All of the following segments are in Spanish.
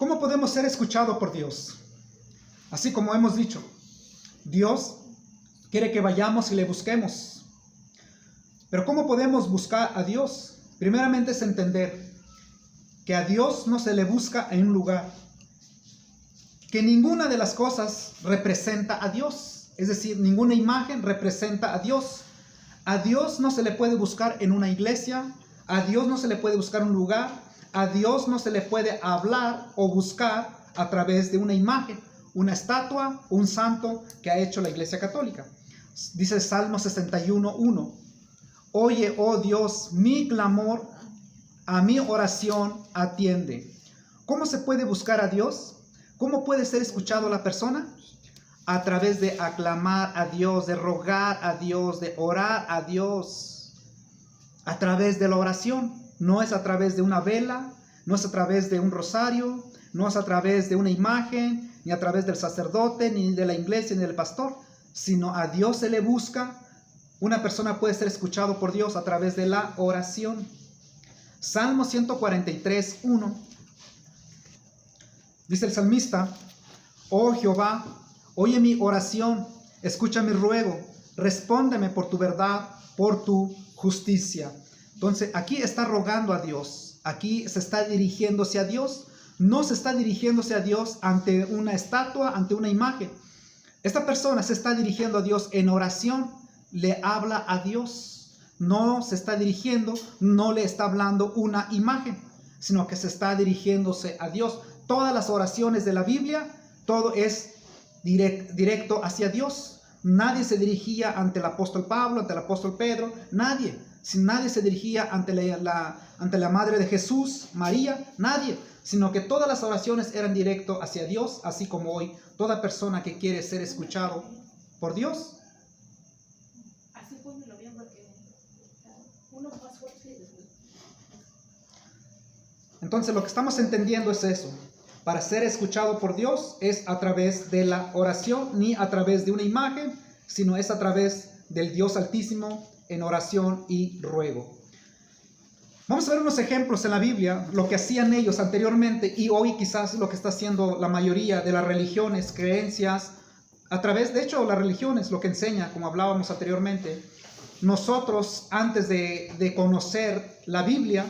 ¿Cómo podemos ser escuchados por Dios? Así como hemos dicho, Dios quiere que vayamos y le busquemos. Pero ¿cómo podemos buscar a Dios? Primeramente es entender que a Dios no se le busca en un lugar, que ninguna de las cosas representa a Dios, es decir, ninguna imagen representa a Dios. A Dios no se le puede buscar en una iglesia, a Dios no se le puede buscar en un lugar, a Dios no se le puede hablar o buscar a través de una imagen, una estatua, un santo que ha hecho la Iglesia Católica. Dice Salmo 61:1: Oye, oh Dios, mi clamor, a mi oración atiende. ¿Cómo se puede buscar a Dios? ¿Cómo puede ser escuchado la persona? A través de aclamar a Dios, de rogar a Dios, de orar a Dios. A través de la oración. No es a través de una vela, no es a través de un rosario, no es a través de una imagen, ni a través del sacerdote, ni de la iglesia, ni del pastor, sino a Dios se le busca. Una persona puede ser escuchado por Dios a través de la oración. Salmo 143:1. Dice el salmista: Oh Jehová, oye mi oración, escucha mi ruego, respóndeme por tu verdad, por tu justicia. Entonces aquí está rogando a Dios, aquí se está dirigiéndose a Dios, no se está dirigiéndose a Dios ante una estatua, ante una imagen. Esta persona se está dirigiendo a Dios en oración, le habla a Dios, no se está dirigiendo, no le está hablando una imagen, sino que se está dirigiéndose a Dios. Todas las oraciones de la Biblia, todo es directo hacia Dios. Nadie se dirigía ante el apóstol Pablo, ante el apóstol Pedro, nadie. Si nadie se dirigía ante la madre de Jesús, María, nadie. Sino que todas las oraciones eran directo hacia Dios, así como hoy toda persona que quiere ser escuchado por Dios. Así pónmelo bien porque uno más fuerte. Entonces lo que estamos entendiendo es eso. Para ser escuchado por Dios es a través de la oración, ni a través de una imagen, sino es a través del Dios Altísimo en oración y ruego. Vamos a ver unos ejemplos en la Biblia, lo que hacían ellos anteriormente y hoy quizás lo que está haciendo la mayoría de las religiones, creencias, a través, de hecho, las religiones, lo que enseña, como hablábamos anteriormente. Nosotros, antes de conocer la Biblia,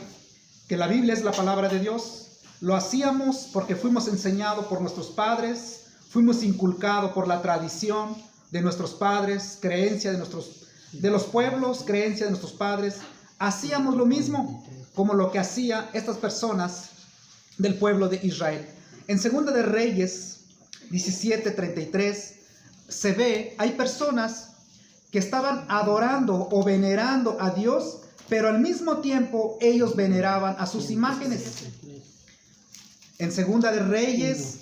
que la Biblia es la palabra de Dios, lo hacíamos porque fuimos enseñados por nuestros padres, fuimos inculcados por la tradición de nuestros padres, creencia de los pueblos, creencia de nuestros padres. Hacíamos lo mismo como lo que hacían estas personas del pueblo de Israel. En Segunda de Reyes 17:33 se ve, hay personas que estaban adorando o venerando a Dios, pero al mismo tiempo ellos veneraban a sus imágenes. En Segunda de Reyes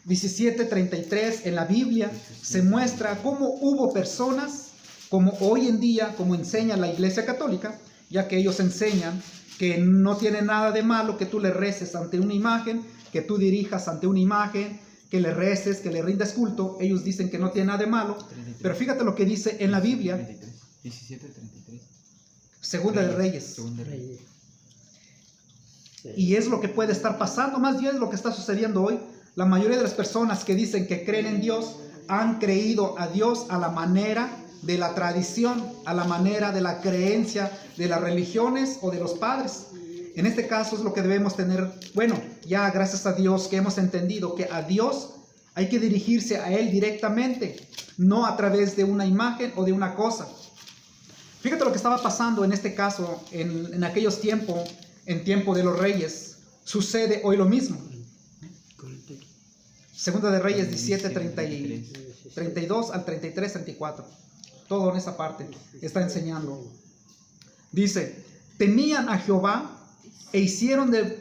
17:33 en la Biblia se muestra cómo hubo personas, como hoy en día, como enseña la Iglesia Católica, ya que ellos enseñan que no tiene nada de malo que tú le reces ante una imagen, que tú dirijas ante una imagen, que le reces, que le rindas culto. Ellos dicen que no tiene nada de malo, 33. pero fíjate lo que dice en la Biblia, 17:33. Segunda de Reyes. Segunda de Reyes. Y es lo que puede estar pasando, más bien es lo que está sucediendo hoy. La mayoría de las personas que dicen que creen en Dios han creído a Dios a la manera de la tradición, a la manera de la creencia de las religiones o de los padres. En este caso es lo que debemos tener. Bueno, ya gracias a Dios que hemos entendido que a Dios hay que dirigirse a Él directamente, no a través de una imagen o de una cosa. Fíjate lo que estaba pasando en este caso, en aquellos tiempos, en tiempo de los reyes. Sucede hoy lo mismo. Segunda de Reyes 17:32 al 33-34. Todo en esa parte está enseñando. Dice: temían a Jehová e hicieron del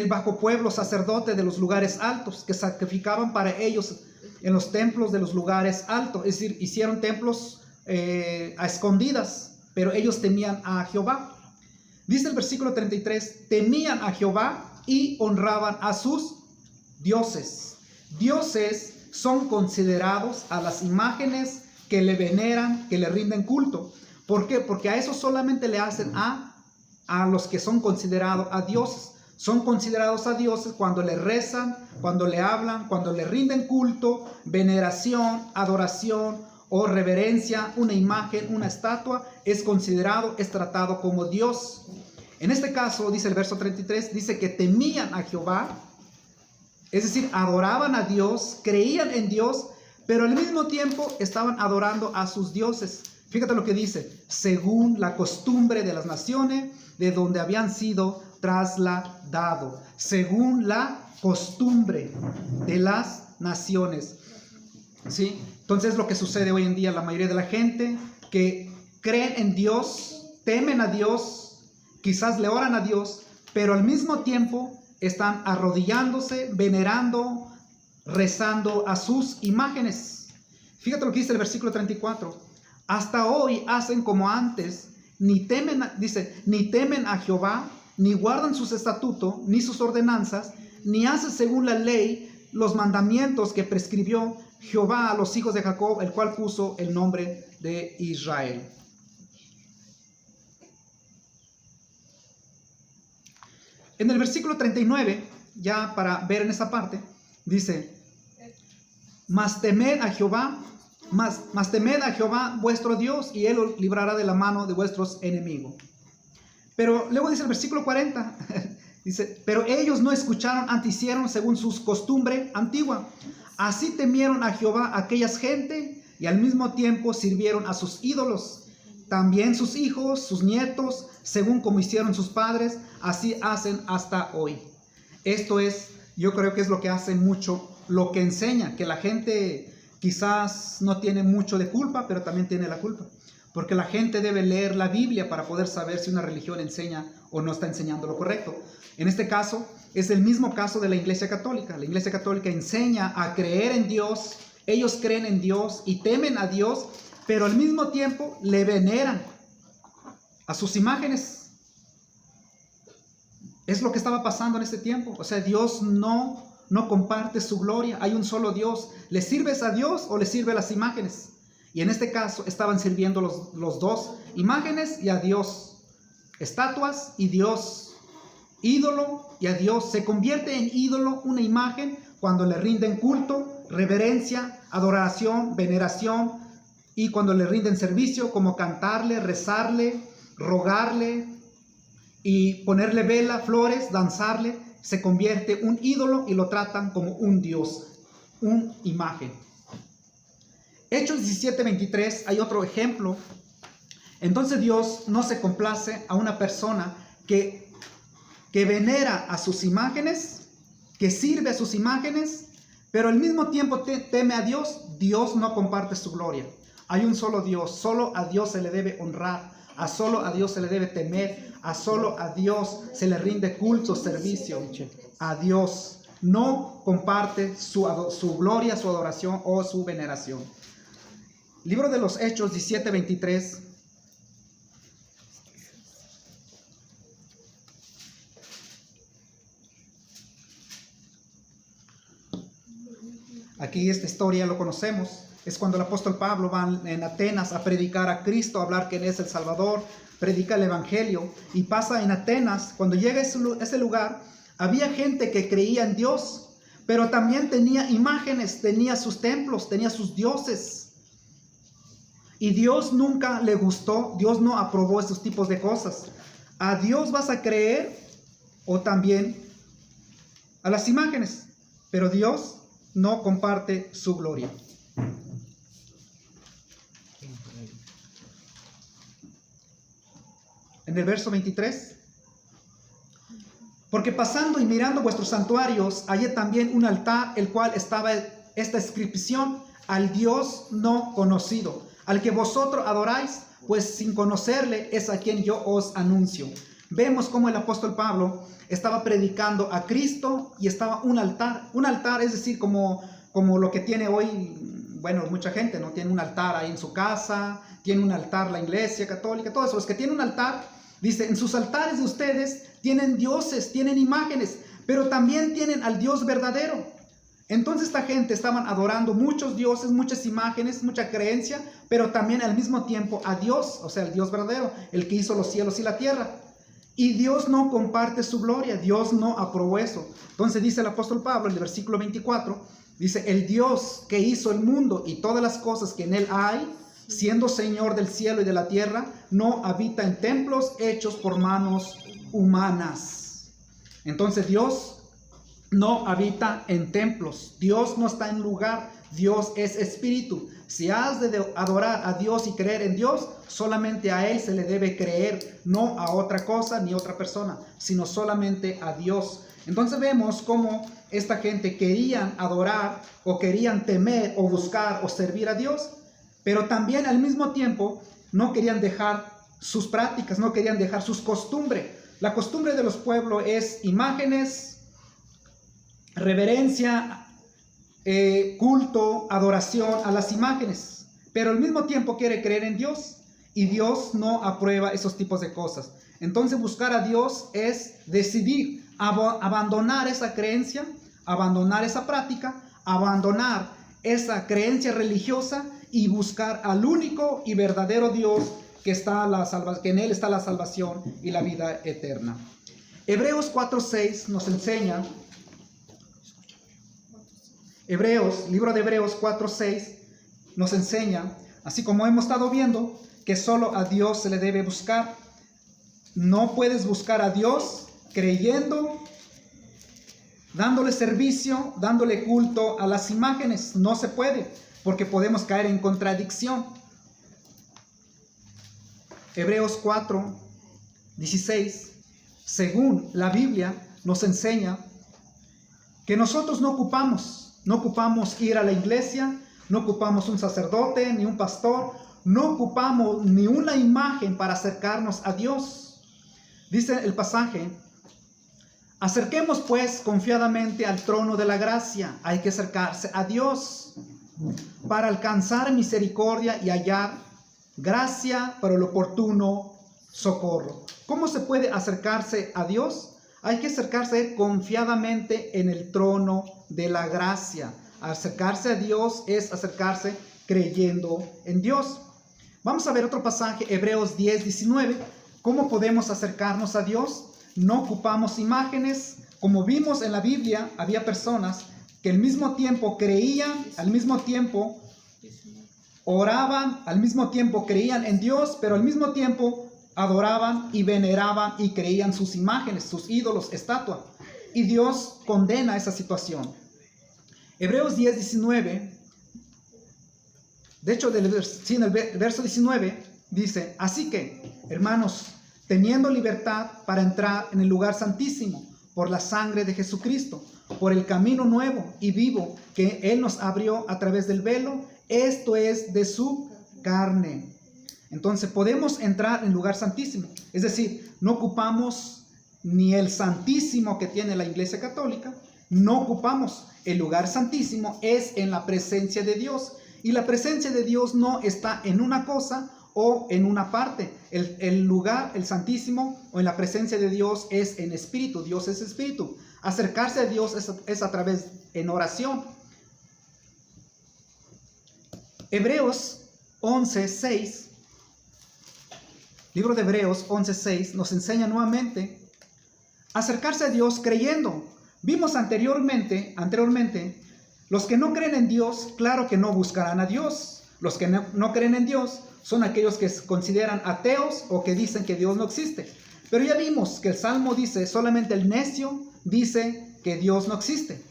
bajo pueblo sacerdote de los lugares altos, que sacrificaban para ellos en los templos de los lugares altos. Es decir, hicieron templos a escondidas, pero ellos temían a Jehová. Dice el versículo 33, temían a Jehová y honraban a sus dioses. Dioses son considerados a las imágenes que le veneran, que le rinden culto. ¿Por qué? Porque a eso solamente le hacen a los que son considerados a dioses. Son considerados a dioses cuando le rezan, cuando le hablan, cuando le rinden culto, veneración, adoración o reverencia. Una imagen, una estatua es considerado, es tratado como Dios. En este caso, dice el verso 33, dice que temían a Jehová, es decir, adoraban a Dios, creían en Dios, pero al mismo tiempo estaban adorando a sus dioses. Fíjate lo que dice, según la costumbre de las naciones de donde habían sido trasladado, según la costumbre de las naciones. ¿Sí? Entonces lo que sucede hoy en día, la mayoría de la gente que creen en Dios, temen a Dios, quizás le oran a Dios, pero al mismo tiempo están arrodillándose, venerando, rezando a sus imágenes. Fíjate lo que dice el versículo 34. Hasta hoy hacen como antes, ni temen a Jehová, ni guardan sus estatutos, ni sus ordenanzas, ni hacen según la ley los mandamientos que prescribió Jehová a los hijos de Jacob, el cual puso el nombre de Israel. En el versículo 39, ya para ver en esa parte, dice, mas temed a Jehová vuestro Dios, y Él os librará de la mano de vuestros enemigos. Pero luego dice el versículo 40, dice, pero ellos no escucharon, antes hicieron según sus costumbre antigua. Así temieron a Jehová aquellas gente, y al mismo tiempo sirvieron a sus ídolos. También sus hijos, sus nietos, según como hicieron sus padres, así hacen hasta hoy. Esto es, yo creo que es lo que hace mucho, lo que enseña, que la gente quizás no tiene mucho de culpa, pero también tiene la culpa. Porque la gente debe leer la Biblia para poder saber si una religión enseña o no está enseñando lo correcto. En este caso, es el mismo caso de la Iglesia Católica. La Iglesia Católica enseña a creer en Dios. Ellos creen en Dios y temen a Dios, pero al mismo tiempo le veneran a sus imágenes. Es lo que estaba pasando en este tiempo. O sea, Dios no comparte su gloria. Hay un solo Dios. ¿Le sirves a Dios o le sirve a las imágenes? Y en este caso estaban sirviendo los dos, imágenes y a Dios, estatuas y Dios, ídolo y a Dios. Se convierte en ídolo una imagen cuando le rinden culto, reverencia, adoración, veneración, y cuando le rinden servicio, como cantarle, rezarle, rogarle y ponerle vela, flores, danzarle. Se convierte un ídolo y lo tratan como un Dios, una imagen. Hechos 17:23, hay otro ejemplo. Entonces Dios no se complace a una persona que venera a sus imágenes, que sirve a sus imágenes, pero al mismo tiempo teme a Dios. Dios no comparte su gloria. Hay un solo Dios, solo a Dios se le debe honrar, solo a Dios se le debe temer, solo a Dios se le rinde culto, servicio. A Dios no comparte su gloria, su adoración o su veneración. Libro de los Hechos 17:23. Aquí esta historia lo conocemos. Es cuando el apóstol Pablo va en Atenas a predicar a Cristo, a hablar que Él es el Salvador, predica el Evangelio y pasa en Atenas. Cuando llega a ese lugar, había gente que creía en Dios, pero también tenía imágenes, tenía sus templos, tenía sus dioses. Y Dios nunca le gustó, Dios no aprobó esos tipos de cosas. ¿A Dios vas a creer o también a las imágenes? Pero Dios no comparte su gloria. En el verso 23. Porque pasando y mirando vuestros santuarios, hallé también un altar, el cual estaba esta inscripción: al Dios no conocido, al que vosotros adoráis, pues sin conocerle es a quien yo os anuncio. Vemos cómo el apóstol Pablo estaba predicando a Cristo y estaba un altar, es decir, como lo que tiene hoy, bueno, mucha gente, ¿no? Tiene un altar ahí en su casa, tiene un altar la Iglesia Católica, todos los que tienen un altar, dice, en sus altares de ustedes tienen dioses, tienen imágenes, pero también tienen al Dios verdadero. Entonces esta gente estaban adorando muchos dioses, muchas imágenes, mucha creencia, pero también al mismo tiempo a Dios, o sea, el Dios verdadero, el que hizo los cielos y la tierra. Y Dios no comparte su gloria, Dios no aprobó eso. Entonces dice el apóstol Pablo en el versículo 24, dice, el Dios que hizo el mundo y todas las cosas que en él hay, siendo Señor del cielo y de la tierra, no habita en templos hechos por manos humanas. Entonces Dios no habita en templos, Dios no está en lugar, Dios es espíritu. Si has de adorar a Dios y creer en Dios, solamente a Él se le debe creer, no a otra cosa ni otra persona, sino solamente a Dios. Entonces vemos cómo esta gente querían adorar o querían temer o buscar o servir a Dios, pero también al mismo tiempo no querían dejar sus prácticas, no querían dejar sus costumbres. La costumbre de los pueblos es imágenes, reverencia, culto, adoración a las imágenes, pero al mismo tiempo quiere creer en Dios y Dios no aprueba esos tipos de cosas. Entonces buscar a Dios es decidir abandonar esa creencia, abandonar esa práctica, abandonar esa creencia religiosa y buscar al único y verdadero Dios que en Él está la salvación y la vida eterna. Hebreos 4:6 nos enseña, libro de Hebreos 4:6 nos enseña, así como hemos estado viendo, que solo a Dios se le debe buscar. No puedes buscar a Dios creyendo, dándole servicio, dándole culto a las imágenes. No se puede, porque podemos caer en contradicción. Hebreos 4:16, según la Biblia nos enseña que nosotros no ocupamos ir a la iglesia, no ocupamos un sacerdote ni un pastor, no ocupamos ni una imagen para acercarnos a Dios. Dice el pasaje, acerquemos pues confiadamente al trono de la gracia. Hay que acercarse a Dios para alcanzar misericordia y hallar gracia para el oportuno socorro. ¿Cómo se puede acercarse a Dios? Hay que acercarse confiadamente en el trono de la gracia. Acercarse a Dios es acercarse creyendo en Dios. Vamos a ver otro pasaje, Hebreos 10:19. ¿Cómo podemos acercarnos a Dios? No ocupamos imágenes. Como vimos en la Biblia, había personas que al mismo tiempo creían, al mismo tiempo oraban, al mismo tiempo creían en Dios, pero al mismo tiempo adoraban y veneraban y creían sus imágenes, sus ídolos, estatuas. Y Dios condena esa situación. Hebreos 10:19, de hecho, en el verso 19 dice, así que, hermanos, teniendo libertad para entrar en el lugar santísimo por la sangre de Jesucristo, por el camino nuevo y vivo que Él nos abrió a través del velo, esto es de su carne. Entonces podemos entrar en el lugar santísimo, es decir, no ocupamos ni el santísimo que tiene la Iglesia Católica, no ocupamos. El lugar santísimo es en la presencia de Dios, y la presencia de Dios no está en una cosa o en una parte. El lugar, el santísimo o en la presencia de Dios es en espíritu. Dios es espíritu. Acercarse a Dios es a través en oración. Hebreos 11:6, libro de Hebreos 11:6 nos enseña nuevamente acercarse a Dios creyendo. Vimos anteriormente, los que no creen en Dios, claro que no buscarán a Dios. Los que no creen en Dios son aquellos que se consideran ateos o que dicen que Dios no existe. Pero ya vimos que el Salmo dice, solamente el necio dice que Dios no existe.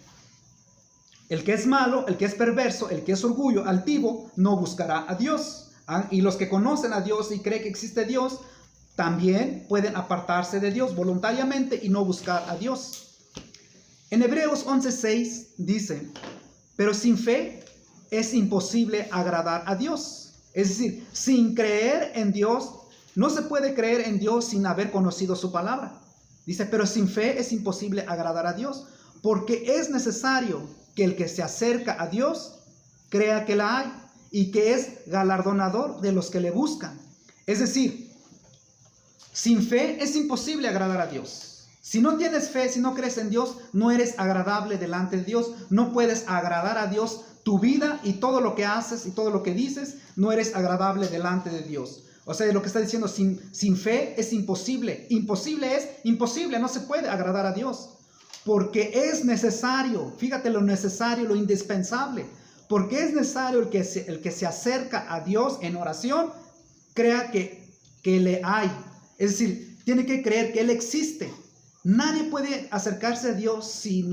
El que es malo, el que es perverso, el que es orgullo, altivo, no buscará a Dios. Y los que conocen a Dios y creen que existe Dios, también pueden apartarse de Dios voluntariamente y no buscar a Dios. En Hebreos 11:6 dice, pero sin fe es imposible agradar a Dios. Es decir, sin creer en Dios, no se puede creer en Dios sin haber conocido su palabra. Dice, pero sin fe es imposible agradar a Dios, porque es necesario que el que se acerca a Dios crea que la hay y que es galardonador de los que le buscan. Es decir, sin fe es imposible agradar a Dios. Si no tienes fe, si no crees en Dios, no eres agradable delante de Dios. No puedes agradar a Dios. Tu vida y todo lo que haces y todo lo que dices, no eres agradable delante de Dios. O sea, lo que está diciendo, sin fe es imposible. Imposible, no se puede agradar a Dios. Porque es necesario, fíjate lo necesario, lo indispensable. Porque es necesario el que se acerca a Dios en oración, crea que le hay. Es decir, tiene que creer que Él existe. Nadie puede acercarse a Dios si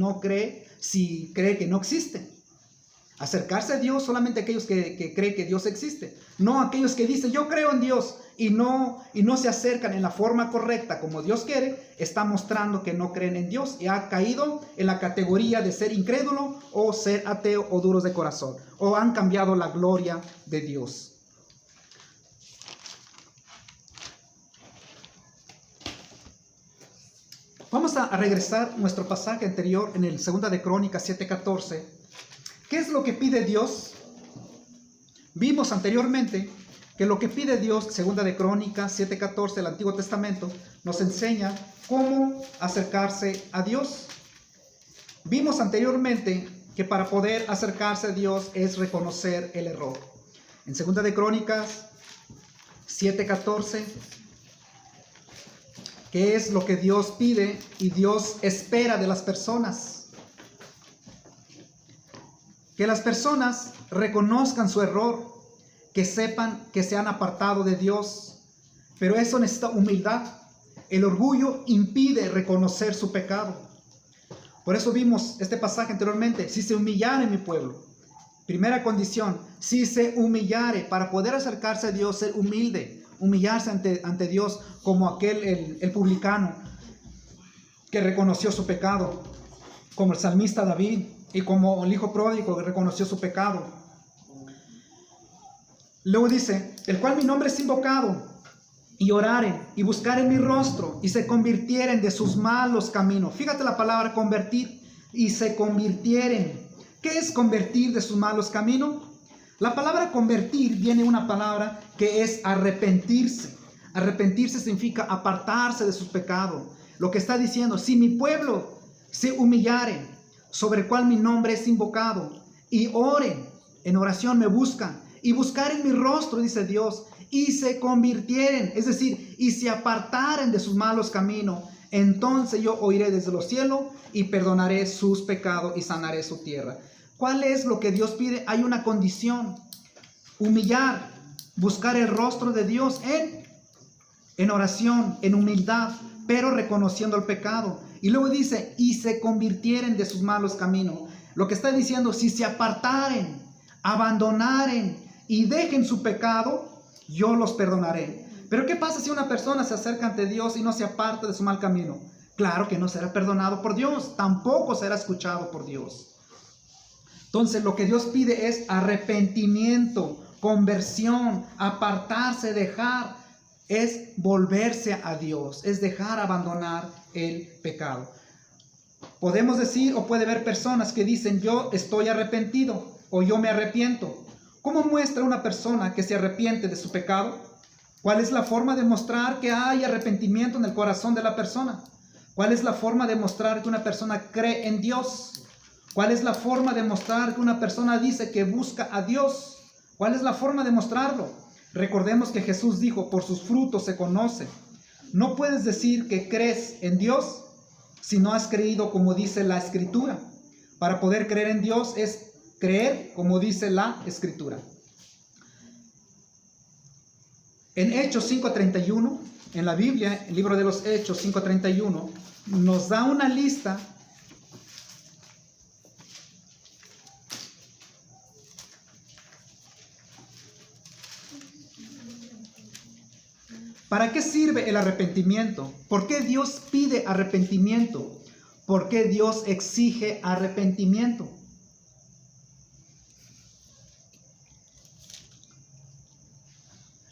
cree que no existe. Acercarse a Dios solamente aquellos que creen que Dios existe. No aquellos que dicen yo creo en Dios y no se acercan en la forma correcta como Dios quiere, está mostrando que no creen en Dios y ha caído en la categoría de ser incrédulo o ser ateo o duros de corazón, o han cambiado la gloria de Dios. Vamos a regresar a nuestro pasaje anterior en el 2 de Crónicas 7:14. ¿Qué es lo que pide Dios? Vimos anteriormente que lo que pide Dios, 2 de Crónicas 7:14 del Antiguo Testamento, nos enseña cómo acercarse a Dios. Vimos anteriormente que para poder acercarse a Dios es reconocer el error. En 2 de Crónicas 7:14, ¿qué es lo que Dios pide y Dios espera de las personas? Que las personas reconozcan su error, que sepan que se han apartado de Dios, pero eso necesita humildad. El orgullo impide reconocer su pecado. Por eso vimos este pasaje anteriormente, si se humillare mi pueblo. Primera condición, si se humillare, para poder acercarse a Dios, ser humilde, humillarse ante Dios como el publicano que reconoció su pecado, como el salmista David y como el hijo pródigo que reconoció su pecado. Luego dice, el cual mi nombre es invocado, y oraren, y buscaren mi rostro, y se convirtieren de sus malos caminos. Fíjate la palabra convertir, y se convirtieren. ¿Qué es convertir de sus malos caminos? La palabra convertir viene de una palabra que es arrepentirse. Arrepentirse significa apartarse de sus pecados. Lo que está diciendo, si mi pueblo se humillare, sobre el cual mi nombre es invocado, y oren, en oración me buscan, y buscaren mi rostro, dice Dios, y se convirtieren, es decir, y se apartaren de sus malos caminos, entonces yo oiré desde los cielos y perdonaré sus pecados y sanaré su tierra. ¿Cuál es lo que Dios pide? Hay una condición: humillar, buscar el rostro de Dios en oración, en humildad, pero reconociendo el pecado. Y luego dice, y se convirtieren de sus malos caminos. Lo que está diciendo, si se apartaren, abandonaren y dejen su pecado, yo los perdonaré. Pero ¿qué pasa si una persona se acerca ante Dios y no se aparta de su mal camino? Claro que no será perdonado por Dios, tampoco será escuchado por Dios. Entonces lo que Dios pide es arrepentimiento, conversión, apartarse, dejar, es volverse a Dios, es dejar, abandonar el pecado. Podemos decir, o puede haber personas que dicen, yo estoy arrepentido, o yo me arrepiento. ¿Cómo muestra una persona que se arrepiente de su pecado? ¿Cuál es la forma de mostrar que hay arrepentimiento en el corazón de la persona? ¿Cuál es la forma de mostrar que una persona cree en Dios? ¿Cuál es la forma de mostrar que una persona dice que busca a Dios? ¿Cuál es la forma de mostrarlo? Recordemos que Jesús dijo, por sus frutos se conoce. No puedes decir que crees en Dios si no has creído como dice la Escritura. Para poder creer en Dios es creer como dice la Escritura. En Hechos 5:31, en la Biblia, el libro de los Hechos 5:31, nos da una lista ¿Para qué sirve el arrepentimiento? ¿Por qué Dios pide arrepentimiento? ¿Por qué Dios exige arrepentimiento?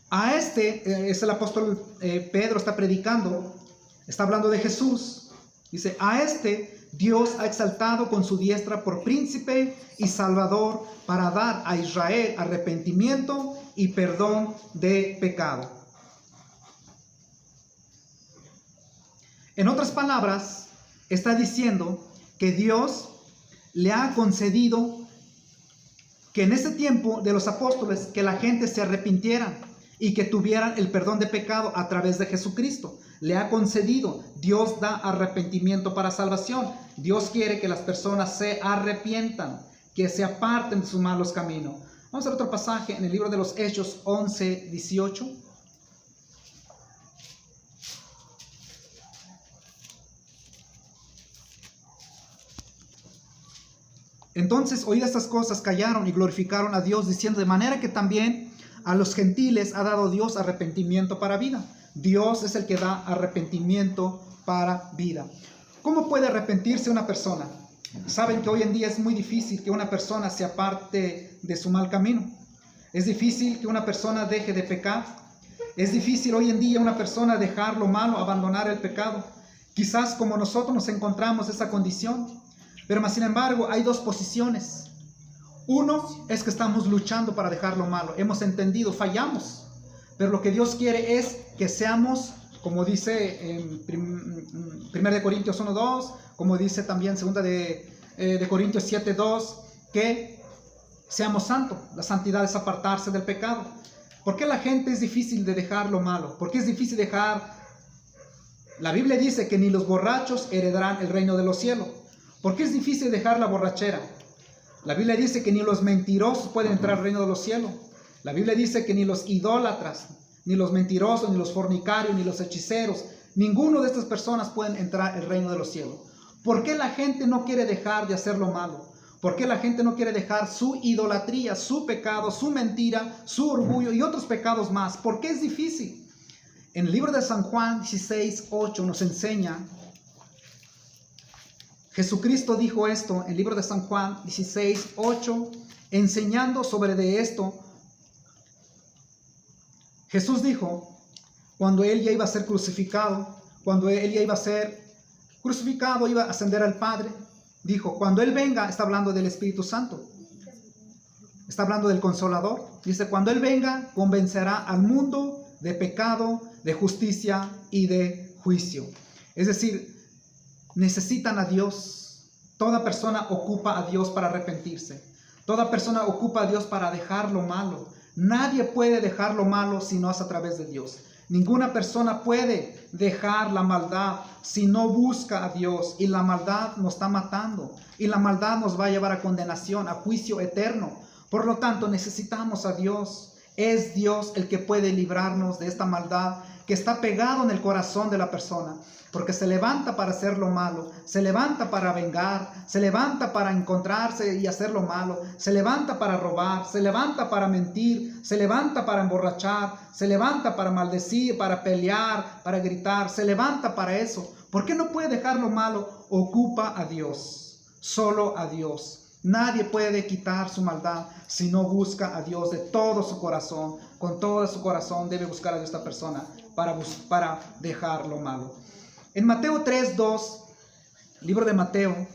A es el apóstol Pedro, está predicando, está hablando de Jesús. Dice, a Dios ha exaltado con su diestra por príncipe y salvador para dar a Israel arrepentimiento y perdón de pecado. En otras palabras, está diciendo que Dios le ha concedido que en ese tiempo de los apóstoles, que la gente se arrepintiera. y que tuvieran el perdón de pecado a través de Jesucristo. Le ha concedido. Dios da arrepentimiento para salvación. Dios quiere que las personas se arrepientan, que se aparten de sus malos caminos. Vamos a ver otro pasaje en el libro de los Hechos 11, 18. Entonces, oídas estas cosas, callaron y glorificaron a Dios, diciendo: de manera que también a los gentiles ha dado Dios arrepentimiento para vida. Dios es el que da arrepentimiento para vida. ¿Cómo puede arrepentirse una persona? Saben que hoy en día es muy difícil que una persona se aparte de su mal camino. Es difícil que una persona deje de pecar. Es difícil hoy en día una persona dejar lo malo, abandonar el pecado. Quizás como nosotros nos encontramos en esa condición. Pero más sin embargo hay dos posiciones. Uno es que estamos luchando para dejar lo malo. Hemos entendido, fallamos. Pero lo que Dios quiere es que seamos, como dice en 1 Corintios 1:2, como dice también 2 de Corintios 7:2, que seamos santos. La santidad es apartarse del pecado. ¿Por qué la gente es difícil de dejar lo malo? ¿Por qué es difícil dejar? La Biblia dice que ni los borrachos heredarán el reino de los cielos. ¿Por qué es difícil dejar la borrachera? La Biblia dice que ni los mentirosos pueden entrar al reino de los cielos. La Biblia dice que ni los idólatras, ni los mentirosos, ni los fornicarios, ni los hechiceros, ninguno de estas personas pueden entrar al reino de los cielos. ¿Por qué la gente no quiere dejar de hacer lo malo? ¿Por qué la gente no quiere dejar su idolatría, su pecado, su mentira, su orgullo y otros pecados más? ¿Por qué es difícil? En el libro de San Juan 16:8 nos enseña. Jesucristo dijo esto en el libro de San Juan 16:8, enseñando sobre de esto. Jesús dijo, cuando Él ya iba a ser crucificado, cuando Él ya iba a ser crucificado, iba a ascender al Padre, dijo, cuando Él venga, está hablando del Espíritu Santo, está hablando del Consolador. Dice, cuando Él venga, convencerá al mundo de pecado, de justicia y de juicio. Es decir, necesitan a Dios. Toda persona ocupa a Dios para arrepentirse. Toda persona ocupa a Dios para dejar lo malo. Nadie puede dejar lo malo si no es a través de Dios. Ninguna persona puede dejar la maldad si no busca a Dios. Y la maldad nos está matando. Y la maldad nos va a llevar a condenación, a juicio eterno. Por lo tanto, necesitamos a Dios. Es Dios el que puede librarnos de esta maldad que está pegado en el corazón de la persona. Porque se levanta para hacer lo malo, se levanta para vengar, se levanta para encontrarse y hacer lo malo, se levanta para robar, se levanta para mentir, se levanta para emborrachar, se levanta para maldecir, para pelear, para gritar, se levanta para eso. ¿Por qué no puede dejar lo malo? Ocupa a Dios, solo a Dios. Nadie puede quitar su maldad si no busca a Dios de todo su corazón. Con todo su corazón debe buscar a Dios esta persona para dejar lo malo. En Mateo 3:2, libro de Mateo,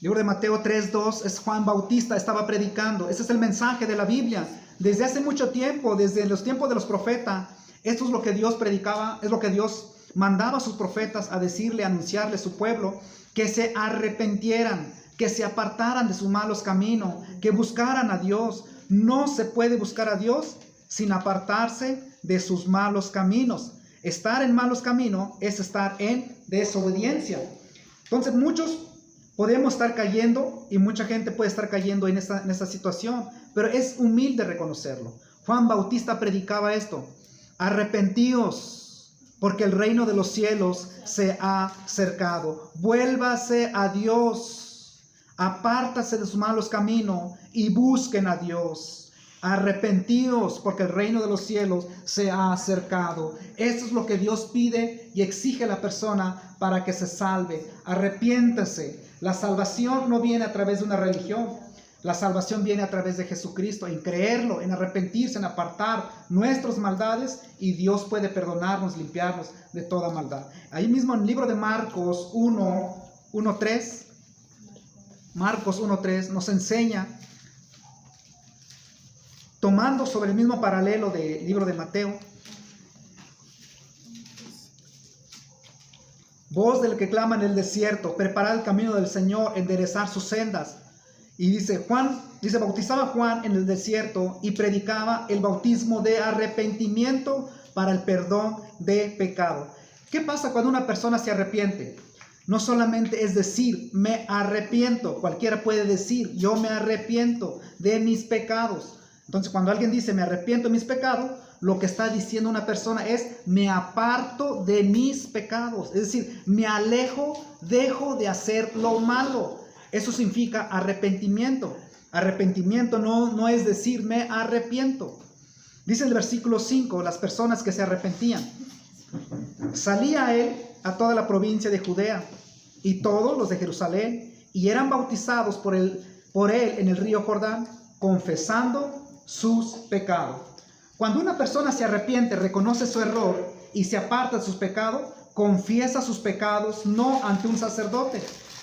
libro de Mateo 3:2 es Juan Bautista, estaba predicando. Ese es el mensaje de la Biblia. Desde hace mucho tiempo, desde los tiempos de los profetas, esto es lo que Dios predicaba, es lo que Dios mandaba a sus profetas a decirle, a anunciarle a su pueblo, que se arrepintieran, que se apartaran de sus malos caminos, que buscaran a Dios. No se puede buscar a Dios sin apartarse de sus malos caminos. Estar en malos caminos es estar en desobediencia. Entonces muchos podemos estar cayendo y mucha gente puede estar cayendo en esta situación, pero es humilde reconocerlo. Juan Bautista predicaba esto: arrepentíos, porque el reino de los cielos se ha acercado. Vuélvase a Dios. Apártase de sus malos caminos y busquen a Dios. Arrepentíos, porque el reino de los cielos se ha acercado. Esto es lo que Dios pide y exige a la persona para que se salve. Arrepiéntase. La salvación no viene a través de una religión. La salvación viene a través de Jesucristo, en creerlo, en arrepentirse, en apartar nuestras maldades, y Dios puede perdonarnos, limpiarnos de toda maldad. Ahí mismo en el libro de Marcos 1:3, Marcos 1:3 nos enseña, tomando sobre el mismo paralelo del libro de Mateo, voz del que clama en el desierto, preparad el camino del Señor, enderezar sus sendas. Y dice bautizaba Juan en el desierto y predicaba el bautismo de arrepentimiento para el perdón de pecado. ¿Qué pasa cuando una persona se arrepiente? No solamente es decir, me arrepiento. Cualquiera puede decir, yo me arrepiento de mis pecados. Entonces, cuando alguien dice, me arrepiento de mis pecados, lo que está diciendo una persona es, me aparto de mis pecados. Es decir, me alejo, dejo de hacer lo malo. Eso significa arrepentimiento. Arrepentimiento no es decir, me arrepiento. Dice el versículo 5, las personas que se arrepentían. Salía él a toda la provincia de Judea y todos los de Jerusalén, y eran bautizados por él en el río Jordán, confesando sus pecados. Cuando una persona se arrepiente, reconoce su error y se aparta de sus pecados, confiesa sus pecados no ante un sacerdote,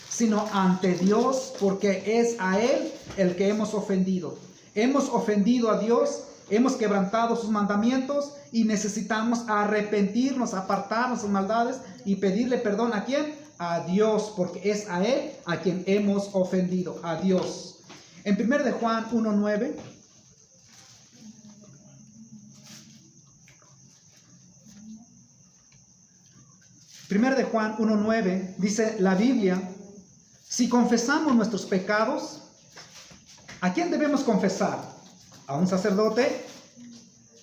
sino ante Dios, porque es a Él el que hemos ofendido. Hemos ofendido a Dios, hemos quebrantado sus mandamientos y necesitamos arrepentirnos, apartarnos de sus maldades y pedirle perdón ¿a quién? A Dios, porque es a Él a quien hemos ofendido, a Dios. En 1 de Juan 1:9 1 de Juan 1:9 dice la Biblia, si confesamos nuestros pecados, ¿a quién debemos confesar? ¿A un sacerdote?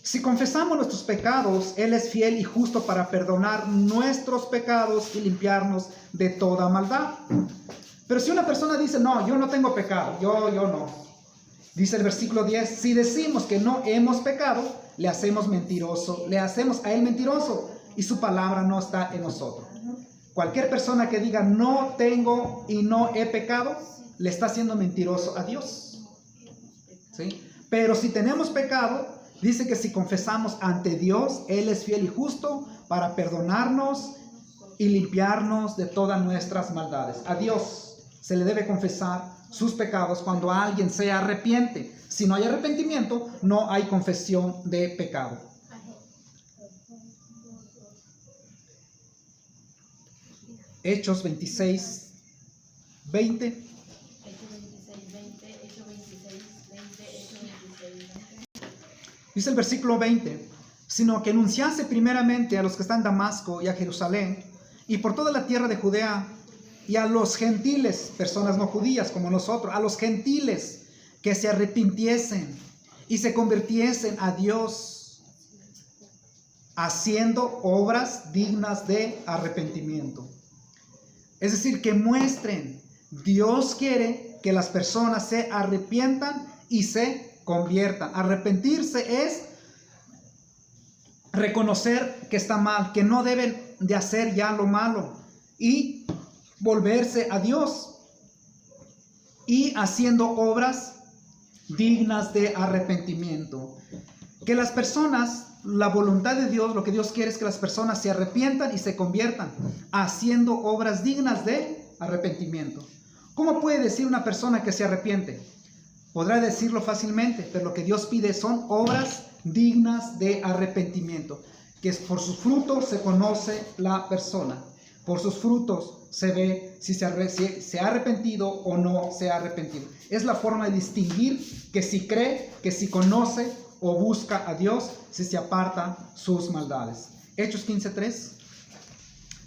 Si confesamos nuestros pecados, Él es fiel y justo para perdonar nuestros pecados y limpiarnos de toda maldad. Pero si una persona dice, no, yo no tengo pecado, yo no. Dice el versículo 10, si decimos que no hemos pecado, le hacemos mentiroso, le hacemos a Él mentiroso y su palabra no está en nosotros. Cualquier persona que diga no tengo y no he pecado, le está haciendo mentiroso a Dios. ¿Sí? Pero si tenemos pecado, dice que si confesamos ante Dios, Él es fiel y justo para perdonarnos y limpiarnos de todas nuestras maldades. A Dios se le debe confesar sus pecados cuando alguien se arrepiente. Si no hay arrepentimiento, no hay confesión de pecado. Hechos 26, 20. Dice el versículo 20, sino que anunciase primeramente a los que están en Damasco y a Jerusalén y por toda la tierra de Judea y a los gentiles, personas no judías como nosotros, a los gentiles que se arrepintiesen y se convirtiesen a Dios, haciendo obras dignas de arrepentimiento. Es decir, que muestren, Dios quiere que las personas se arrepientan y se conviertan. Arrepentirse es reconocer que está mal, que no deben de hacer ya lo malo y volverse a Dios y haciendo obras dignas de arrepentimiento. Que las personas, la voluntad de Dios, lo que Dios quiere es que las personas se arrepientan y se conviertan, haciendo obras dignas de arrepentimiento. ¿Cómo puede decir una persona que se arrepiente? Podrá decirlo fácilmente, pero lo que Dios pide son obras dignas de arrepentimiento, que por sus frutos se conoce la persona. Por sus frutos se ve si se ha arrepentido o no se ha arrepentido. Es la forma de distinguir que si cree, que si conoce o busca a Dios, si se aparta sus maldades. Hechos 15:3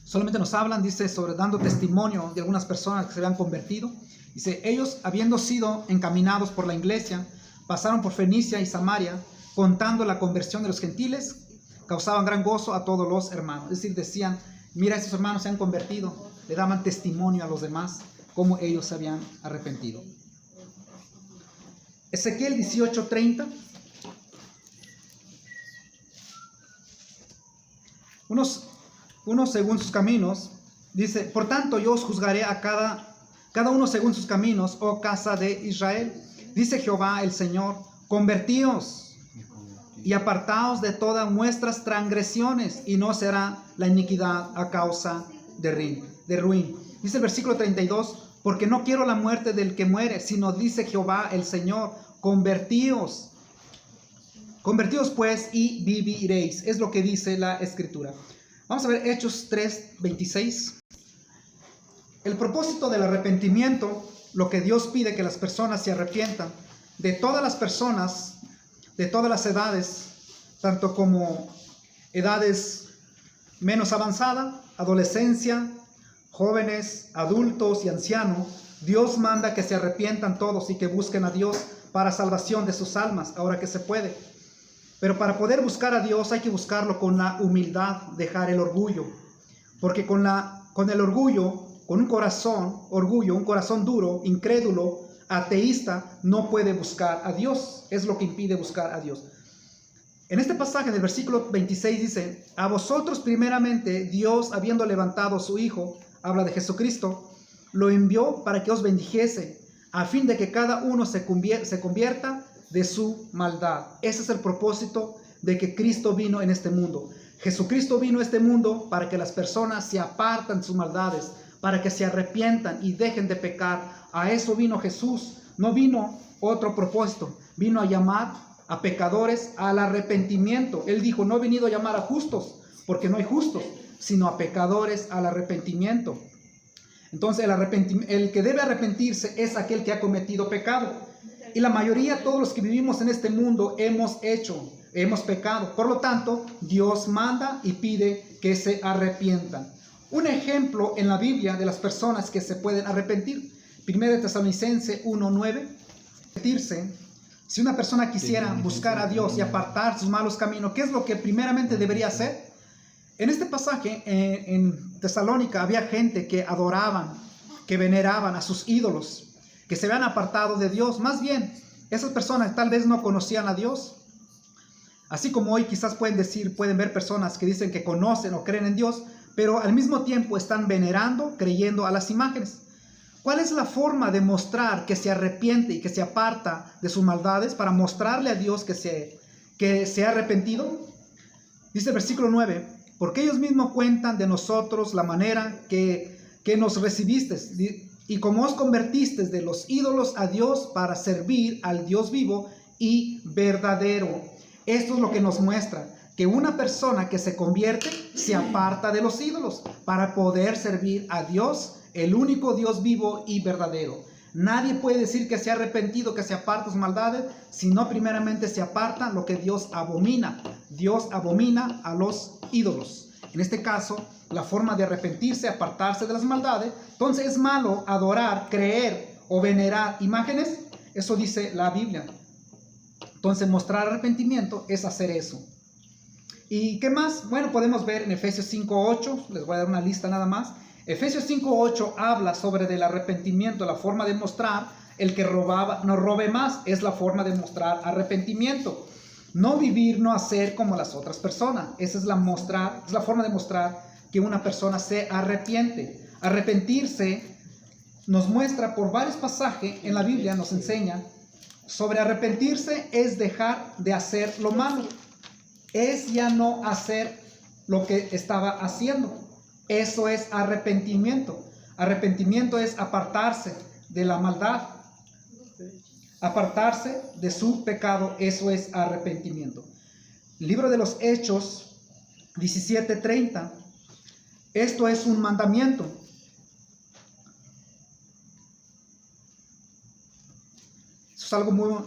solamente nos hablan, dice, sobre dando testimonio de algunas personas que se habían convertido. Dice, ellos habiendo sido encaminados por la iglesia, pasaron por Fenicia y Samaria, contando la conversión de los gentiles, causaban gran gozo a todos los hermanos. Es decir, decían, mira, estos hermanos se han convertido, le daban testimonio a los demás, cómo ellos se habían arrepentido. Ezequiel 18:30. Unos según sus caminos, dice, por tanto yo os juzgaré a cada uno según sus caminos, oh casa de Israel. Dice Jehová el Señor, convertíos y apartaos de todas vuestras transgresiones, y no será la iniquidad a causa de ruin. Dice el versículo 32, porque no quiero la muerte del que muere, sino dice Jehová el Señor, convertíos. Convertíos pues y viviréis. Es lo que dice la Escritura. Vamos a ver Hechos 3:26. El propósito del arrepentimiento, lo que Dios pide que las personas se arrepientan, de todas las personas, de todas las edades, tanto como edades menos avanzadas, adolescencia, jóvenes, adultos y ancianos, Dios manda que se arrepientan todos y que busquen a Dios para salvación de sus almas, ahora que se puede. Pero para poder buscar a Dios hay que buscarlo con la humildad, dejar el orgullo. Porque con el orgullo, con un corazón duro, incrédulo, ateísta, no puede buscar a Dios. Es lo que impide buscar a Dios. En este pasaje del versículo 26 dice: a vosotros primeramente Dios, habiendo levantado a su Hijo, habla de Jesucristo, lo envió para que os bendijese, a fin de que cada uno se convierta de su maldad. Ese es el propósito de que Cristo vino en este mundo. Jesucristo vino a este mundo para que las personas se aparten de sus maldades, para que se arrepientan y dejen de pecar. A eso vino Jesús. No vino otro propósito. Vino a llamar a pecadores al arrepentimiento. Él dijo: no he venido a llamar a justos, porque no hay justos, sino a pecadores al arrepentimiento. Entonces el que debe arrepentirse es aquel que ha cometido pecado. Y la mayoría, todos los que vivimos en este mundo, hemos pecado. Por lo tanto, Dios manda y pide que se arrepientan. Un ejemplo en la Biblia de las personas que se pueden arrepentir. 1 Tesalonicenses 1:9. Arrepentirse. Si una persona quisiera buscar a Dios y apartar sus malos caminos, ¿qué es lo que primeramente debería hacer? En este pasaje, en Tesalónica, había gente que adoraban, que veneraban a sus ídolos, que se habían apartado de Dios. Más bien, esas personas tal vez no conocían a Dios. Así como hoy quizás pueden ver personas que dicen que conocen o creen en Dios, pero al mismo tiempo están venerando, creyendo a las imágenes. ¿Cuál es la forma de mostrar que se arrepiente y que se aparta de sus maldades, para mostrarle a Dios que se ha arrepentido? Dice el versículo 9: porque ellos mismos cuentan de nosotros la manera que nos recibisteis, y como os convertisteis de los ídolos a Dios para servir al Dios vivo y verdadero. Esto es lo que nos muestra, que una persona que se convierte se aparta de los ídolos para poder servir a Dios, el único Dios vivo y verdadero. Nadie puede decir que se ha arrepentido, que se aparta de sus maldades, sino primeramente se aparta lo que Dios abomina. Dios abomina a los ídolos. En este caso, la forma de arrepentirse, apartarse de las maldades. Entonces, ¿es malo adorar, creer o venerar imágenes? Eso dice la Biblia. Entonces, mostrar arrepentimiento es hacer eso. ¿Y qué más? Bueno, podemos ver en Efesios 5:8. Les voy a dar una lista nada más. Efesios 5:8 habla sobre el arrepentimiento, la forma de mostrar. El que robaba no robe más, es la forma de mostrar arrepentimiento. No vivir, no hacer como las otras personas. Esa es la forma de mostrar que una persona se arrepiente. Arrepentirse nos muestra por varios pasajes en la Biblia, nos enseña sobre arrepentirse. Es dejar de hacer lo malo, es ya no hacer lo que estaba haciendo. Eso es arrepentimiento. Arrepentimiento es apartarse de la maldad, apartarse de su pecado. Eso es arrepentimiento. El libro de los Hechos 17:30. Esto es un mandamiento.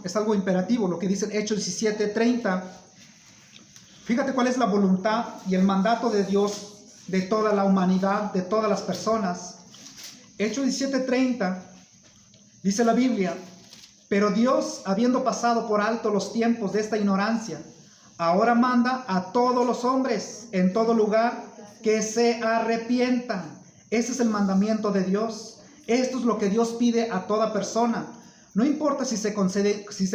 Es algo imperativo lo que dice Hechos 17:30. Fíjate cuál es la voluntad y el mandato de Dios de toda la humanidad, de todas las personas. Hechos 17:30 dice la Biblia: pero Dios, habiendo pasado por alto los tiempos de esta ignorancia, ahora manda a todos los hombres en todo lugar que se arrepientan. Ese es el mandamiento de Dios. Esto es lo que Dios pide a toda persona. No importa si se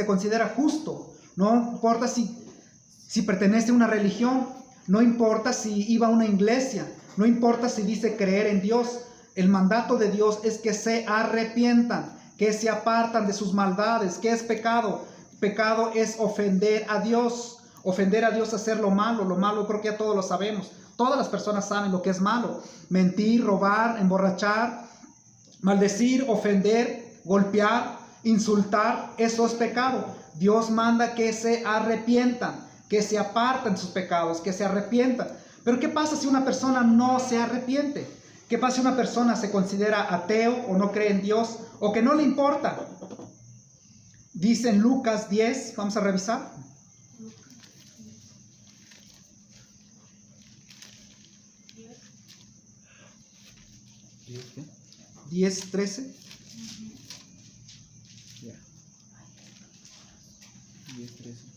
considera justo, no importa si pertenece a una religión, no importa si iba a una iglesia, no importa si dice creer en Dios. El mandato de Dios es que se arrepientan, que se apartan de sus maldades. ¿Qué es pecado? Pecado es ofender a Dios. Ofender a Dios es hacer lo malo. Lo malo creo que ya todos lo sabemos. Todas las personas saben lo que es malo. Mentir, robar, emborrachar, maldecir, ofender, golpear, insultar. Eso es pecado. Dios manda que se arrepientan, que se aparten de sus pecados, que se arrepientan. Pero ¿qué pasa si una persona no se arrepiente? ¿Qué pasa si una persona se considera ateo o no cree en Dios o que no le importa? Dice en Lucas 10, vamos a revisar. ¿10 qué? 10, 13. Ya. 10, 13.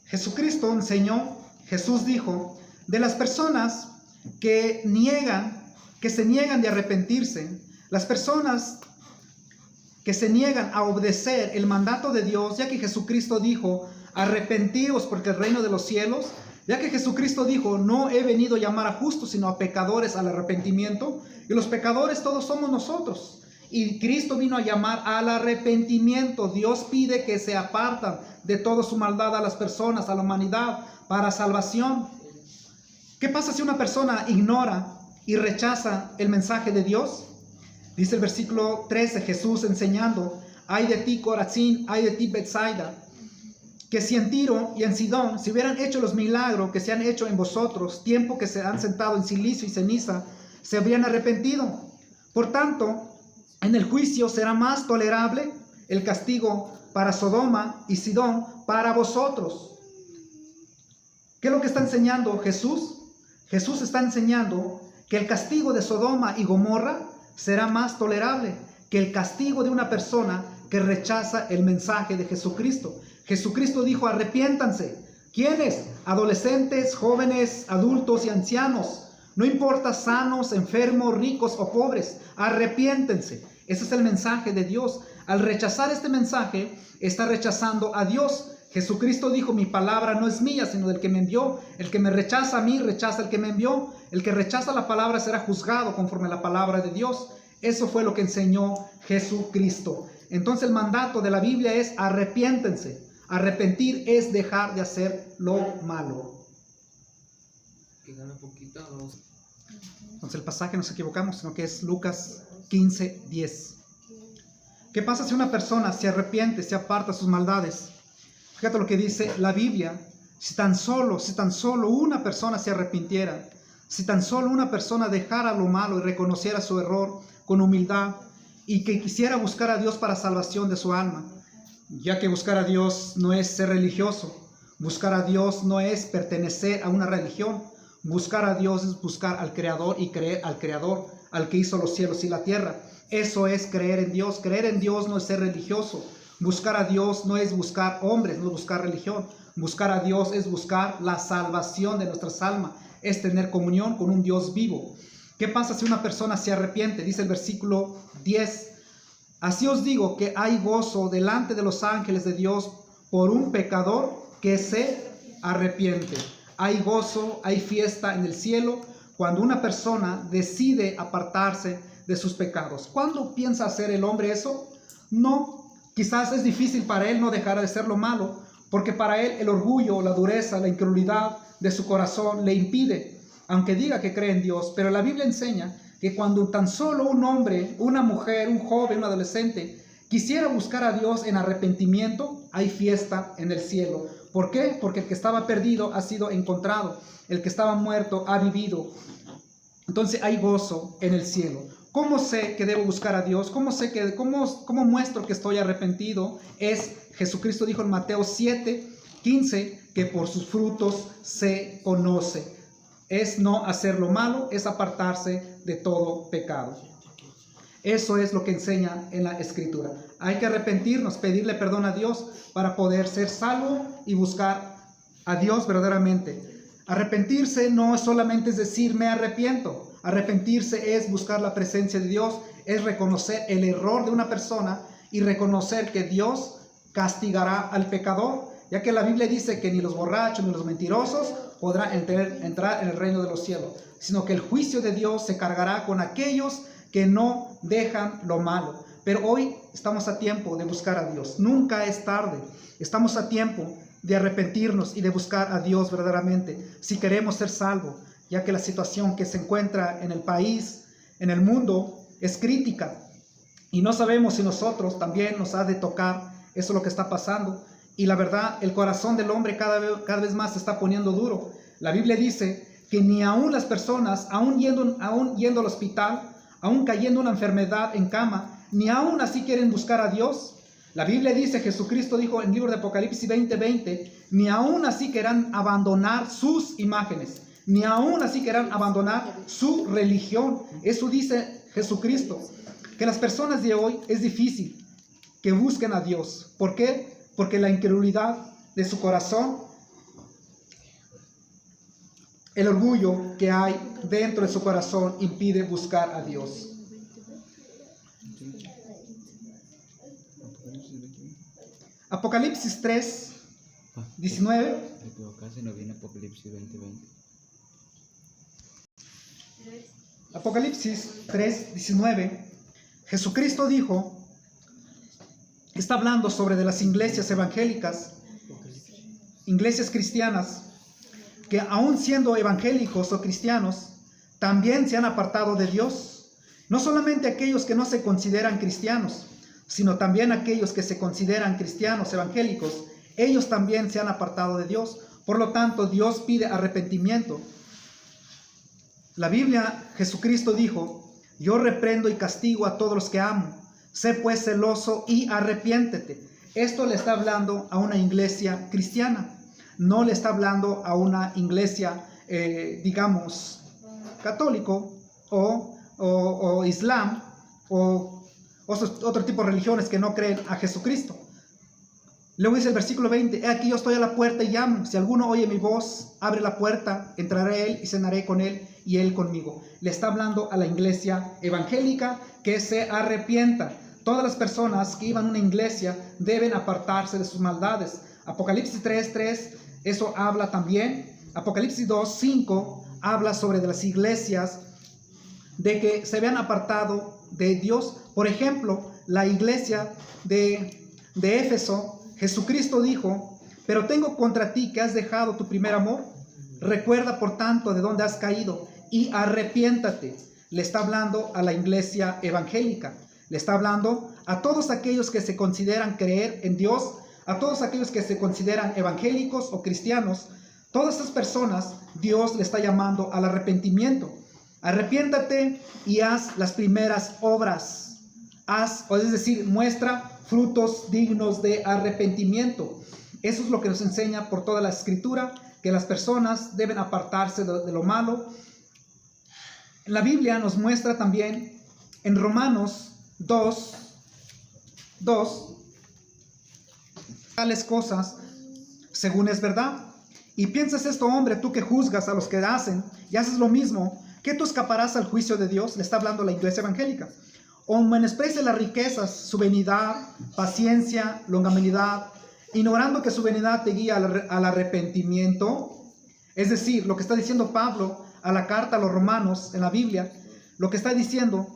Jesucristo enseñó, Jesús dijo, de las personas que se niegan de arrepentirse, las personas que se niegan a obedecer el mandato de Dios, ya que Jesucristo dijo, arrepentíos porque el reino de los cielos, ya que Jesucristo dijo, no he venido a llamar a justos, sino a pecadores al arrepentimiento, y los pecadores todos somos nosotros. Y Cristo vino a llamar al arrepentimiento. Dios pide que se apartan de toda su maldad a las personas, a la humanidad, para salvación. ¿Qué pasa si una persona ignora y rechaza el mensaje de Dios? Dice el versículo 13, Jesús enseñando, ay de ti Corazín, ay de ti Betsaida, que si en Tiro y en Sidón se hubieran hecho los milagros que se han hecho en vosotros, tiempo que se han sentado en silicio y ceniza, se habrían arrepentido. Por tanto, en el juicio será más tolerable el castigo para Sodoma y Sidón para vosotros. ¿Qué es lo que está enseñando Jesús? Jesús está enseñando que el castigo de Sodoma y Gomorra será más tolerable que el castigo de una persona que rechaza el mensaje de Jesucristo. Jesucristo dijo, arrepiéntanse. ¿Quiénes? Adolescentes, jóvenes, adultos y ancianos. No importa sanos, enfermos, ricos o pobres. Arrepiéntense. Ese es el mensaje de Dios. Al rechazar este mensaje, está rechazando a Dios. Jesucristo dijo, mi palabra no es mía, sino del que me envió. El que me rechaza a mí, rechaza al que me envió. El que rechaza la palabra será juzgado conforme a la palabra de Dios. Eso fue lo que enseñó Jesucristo. Entonces el mandato de la Biblia es arrepiéntense. Arrepentir es dejar de hacer lo malo. Que gana poquito, ¿no? Entonces el pasaje no nos equivocamos, sino que es Lucas 15, 10. ¿Qué pasa si una persona se arrepiente, se aparta de sus maldades? Fíjate lo que dice la Biblia. Si tan solo una persona se arrepintiera, si tan solo una persona dejara lo malo y reconociera su error con humildad y que quisiera buscar a Dios para salvación de su alma, ya que buscar a Dios no es ser religioso, buscar a Dios no es pertenecer a una religión, buscar a Dios es buscar al Creador y creer al Creador, al que hizo los cielos y la tierra. Eso es creer en Dios. Creer en Dios no es ser religioso. Buscar a Dios no es buscar hombres, no es buscar religión. Buscar a Dios es buscar la salvación de nuestras almas, es tener comunión con un Dios vivo. ¿Qué pasa si una persona se arrepiente? Dice el versículo 10. Así os digo que hay gozo delante de los ángeles de Dios por un pecador que se arrepiente. Hay gozo, hay fiesta en el cielo cuando una persona decide apartarse de sus pecados. ¿Cuándo piensa hacer el hombre eso? No, quizás es difícil para él no dejar de hacer lo malo, porque para él el orgullo, la dureza, la incredulidad de su corazón le impide, aunque diga que cree en Dios. Pero la Biblia enseña que cuando tan solo un hombre, una mujer, un joven, un adolescente quisiera buscar a Dios en arrepentimiento, hay fiesta en el cielo. ¿Por qué? Porque el que estaba perdido ha sido encontrado, el que estaba muerto ha vivido. Entonces hay gozo en el cielo. ¿Cómo sé que debo buscar a Dios? ¿Cómo muestro que estoy arrepentido? Jesucristo dijo en Mateo 7, 15, que por sus frutos se conoce. Es no hacer lo malo, es apartarse de todo pecado. Eso es lo que enseña en la Escritura. Hay que arrepentirnos, pedirle perdón a Dios para poder ser salvo y buscar a Dios verdaderamente. Arrepentirse no solamente es decir me arrepiento. Arrepentirse es buscar la presencia de Dios, es reconocer el error de una persona y reconocer que Dios castigará al pecador, ya que la Biblia dice que ni los borrachos ni los mentirosos podrán entrar en el reino de los cielos, sino que el juicio de Dios se cargará con aquellos que no dejan lo malo. Pero hoy estamos a tiempo de buscar a Dios. Nunca es tarde. Estamos a tiempo de arrepentirnos y de buscar a Dios verdaderamente si queremos ser salvos, ya que la situación que se encuentra en el país, en el mundo, es crítica. Y no sabemos si nosotros también nos ha de tocar eso lo que está pasando. Y la verdad, el corazón del hombre cada vez más se está poniendo duro. La Biblia dice que ni aún las personas, aún yendo al hospital, aún cayendo una enfermedad en cama, ni aún así quieren buscar a Dios. La Biblia dice, Jesucristo dijo en el libro de Apocalipsis 20:20, ni aún así querrán abandonar sus imágenes, ni aún así querrán abandonar su religión. Eso dice Jesucristo, que las personas de hoy es difícil que busquen a Dios. ¿Por qué? Porque la incredulidad de su corazón, el orgullo que hay dentro de su corazón impide buscar a Dios. Apocalipsis 3:19. Equivocarse, no viene Apocalipsis 20:20. Apocalipsis 3:19. Jesucristo dijo, está hablando sobre de las iglesias evangélicas, iglesias cristianas, que aún siendo evangélicos o cristianos, también se han apartado de Dios. No solamente aquellos que no se consideran cristianos, sino también aquellos que se consideran cristianos evangélicos, ellos también se han apartado de Dios. Por lo tanto, Dios pide arrepentimiento. La Biblia, Jesucristo dijo, yo reprendo y castigo a todos los que amo. Sé pues celoso y arrepiéntete. Esto le está hablando a una iglesia cristiana. No le está hablando a una iglesia, digamos, católico o islam o otro tipo de religiones que no creen a Jesucristo. Luego dice el versículo 20, he aquí yo estoy a la puerta y llamo. Si alguno oye mi voz, abre la puerta, entraré a él y cenaré con él y él conmigo. Le está hablando a la iglesia evangélica que se arrepienta. Todas las personas que iban a una iglesia deben apartarse de sus maldades. Apocalipsis 3:3, eso habla también. Apocalipsis 2:5 habla sobre de las iglesias de que se habían apartado de Dios. Por ejemplo, la iglesia de Éfeso, Jesucristo dijo, pero tengo contra ti que has dejado tu primer amor. Recuerda por tanto de dónde has caído y arrepiéntate. Le está hablando a la iglesia evangélica. Le está hablando a todos aquellos que se consideran creer en Dios, a todos aquellos que se consideran evangélicos o cristianos. Todas estas personas, Dios le está llamando al arrepentimiento. Arrepiéntate y haz las primeras obras. Es decir, muestra frutos dignos de arrepentimiento. Eso es lo que nos enseña por toda la escritura, que las personas deben apartarse de lo malo. La Biblia nos muestra también en Romanos 2 tales cosas según es verdad. Y piensas esto, hombre, tú que juzgas a los que hacen y haces lo mismo, ¿qué tú escaparás al juicio de Dios? Le está hablando la iglesia evangélica. O menosprecia las riquezas, su benignidad, paciencia, longanimidad, ignorando que su benignidad te guía al arrepentimiento. Es decir, lo que está diciendo Pablo a la carta a los romanos en la Biblia, lo que está diciendo,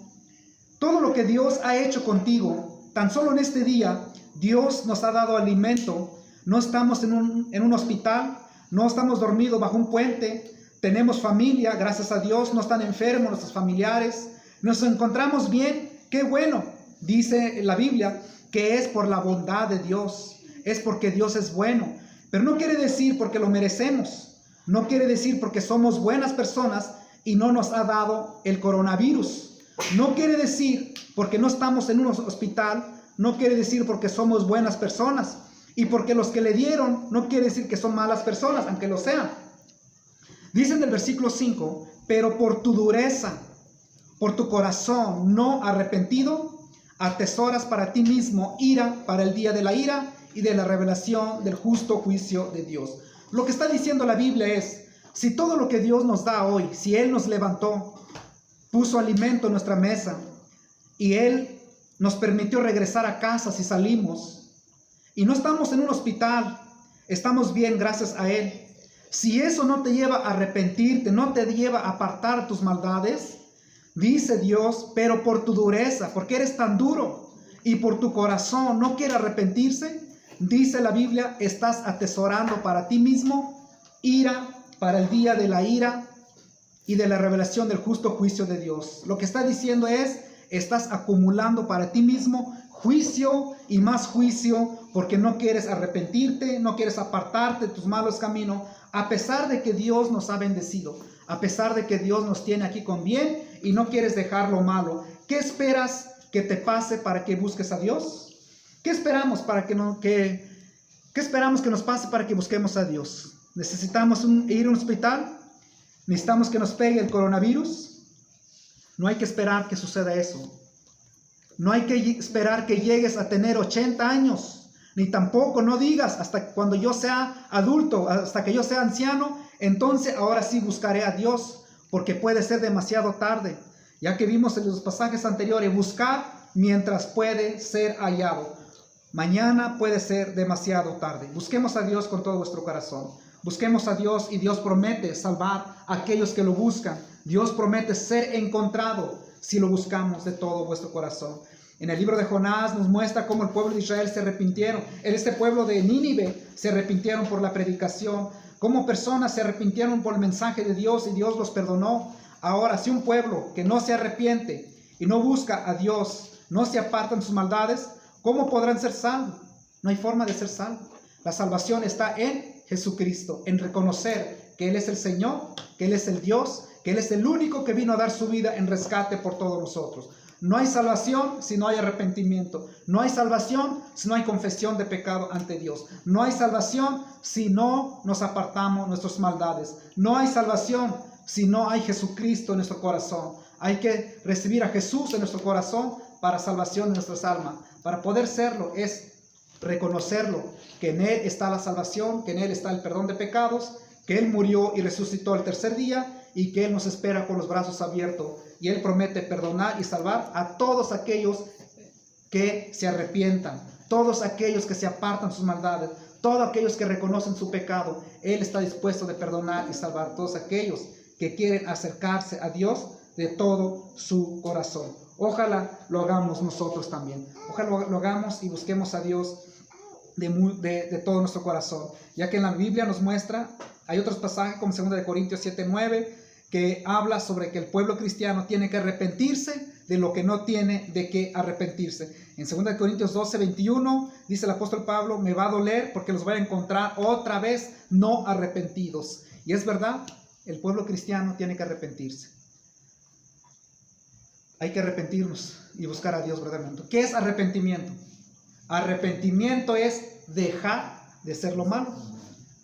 todo lo que Dios ha hecho contigo, tan solo en este día, Dios nos ha dado alimento. No estamos en un hospital, no estamos dormidos bajo un puente, tenemos familia, gracias a Dios, no están enfermos nuestros familiares, nos encontramos bien, qué bueno. Dice la Biblia que es por la bondad de Dios, es porque Dios es bueno, pero no quiere decir porque lo merecemos, no quiere decir porque somos buenas personas y no nos ha dado el coronavirus, no quiere decir porque no estamos en un hospital, no quiere decir porque somos buenas personas, y porque los que le dieron no quiere decir que son malas personas, aunque lo sean. Dice en el versículo 5, pero por tu dureza, por tu corazón no arrepentido, atesoras para ti mismo ira para el día de la ira y de la revelación del justo juicio de Dios. Lo que está diciendo la Biblia es, si todo lo que Dios nos da hoy, si Él nos levantó, puso alimento en nuestra mesa y Él nos permitió regresar a casa si salimos, y no estamos en un hospital, estamos bien gracias a Él. Si eso no te lleva a arrepentirte, no te lleva a apartar tus maldades, dice Dios, pero por tu dureza, porque eres tan duro, y por tu corazón no quiere arrepentirse, dice la Biblia, estás atesorando para ti mismo ira para el día de la ira y de la revelación del justo juicio de Dios. Lo que está diciendo es, estás acumulando para ti mismo juicio y más juicio porque no quieres arrepentirte, no quieres apartarte de tus malos caminos, a pesar de que Dios nos ha bendecido, a pesar de que Dios nos tiene aquí con bien y no quieres dejar lo malo. ¿Qué esperas que te pase para que busques a Dios? ¿Qué esperamos ¿qué esperamos que nos pase para que busquemos a Dios? ¿Necesitamos ir a un hospital? ¿Necesitamos que nos pegue el coronavirus? No hay que esperar que suceda eso. No hay que esperar que llegues a tener 80 años, ni tampoco no digas hasta cuando yo sea adulto, hasta que yo sea anciano, entonces ahora sí buscaré a Dios, porque puede ser demasiado tarde. Ya que vimos en los pasajes anteriores, buscar mientras puede ser hallado. Mañana puede ser demasiado tarde. Busquemos a Dios con todo vuestro corazón. Busquemos a Dios y Dios promete salvar a aquellos que lo buscan. Dios promete ser encontrado si lo buscamos de todo vuestro corazón. En el libro de Jonás nos muestra cómo el pueblo de Israel se arrepintieron. Este pueblo de Nínive se arrepintieron por la predicación. Cómo personas se arrepintieron por el mensaje de Dios y Dios los perdonó. Ahora, si un pueblo que no se arrepiente y no busca a Dios, no se aparta de sus maldades, ¿cómo podrán ser salvos? No hay forma de ser salvos. La salvación está en Jesucristo, en reconocer que Él es el Señor, que Él es el Dios, que Él es el único que vino a dar su vida en rescate por todos nosotros. No hay salvación si no hay arrepentimiento. No hay salvación si no hay confesión de pecado ante Dios. No hay salvación si no nos apartamos de nuestras maldades. No hay salvación si no hay Jesucristo en nuestro corazón. Hay que recibir a Jesús en nuestro corazón para salvación de nuestras almas. Para poder serlo es reconocerlo, que en Él está la salvación, que en Él está el perdón de pecados, que Él murió y resucitó el tercer día y que Él nos espera con los brazos abiertos. Y Él promete perdonar y salvar a todos aquellos que se arrepientan, todos aquellos que se apartan de sus maldades, todos aquellos que reconocen su pecado. Él está dispuesto de perdonar y salvar a todos aquellos que quieren acercarse a Dios de todo su corazón. Ojalá lo hagamos nosotros también. Ojalá lo hagamos y busquemos a Dios de todo nuestro corazón. Ya que en la Biblia nos muestra, hay otros pasajes como 2 Corintios 7:9, que habla sobre que el pueblo cristiano tiene que arrepentirse de lo que no tiene de qué arrepentirse. En 2 Corintios 12:21 dice el apóstol Pablo, me va a doler porque los voy a encontrar otra vez no arrepentidos. Y es verdad, el pueblo cristiano tiene que arrepentirse. Hay que arrepentirnos y buscar a Dios verdaderamente. ¿Qué es arrepentimiento? Arrepentimiento es dejar de hacer lo malo.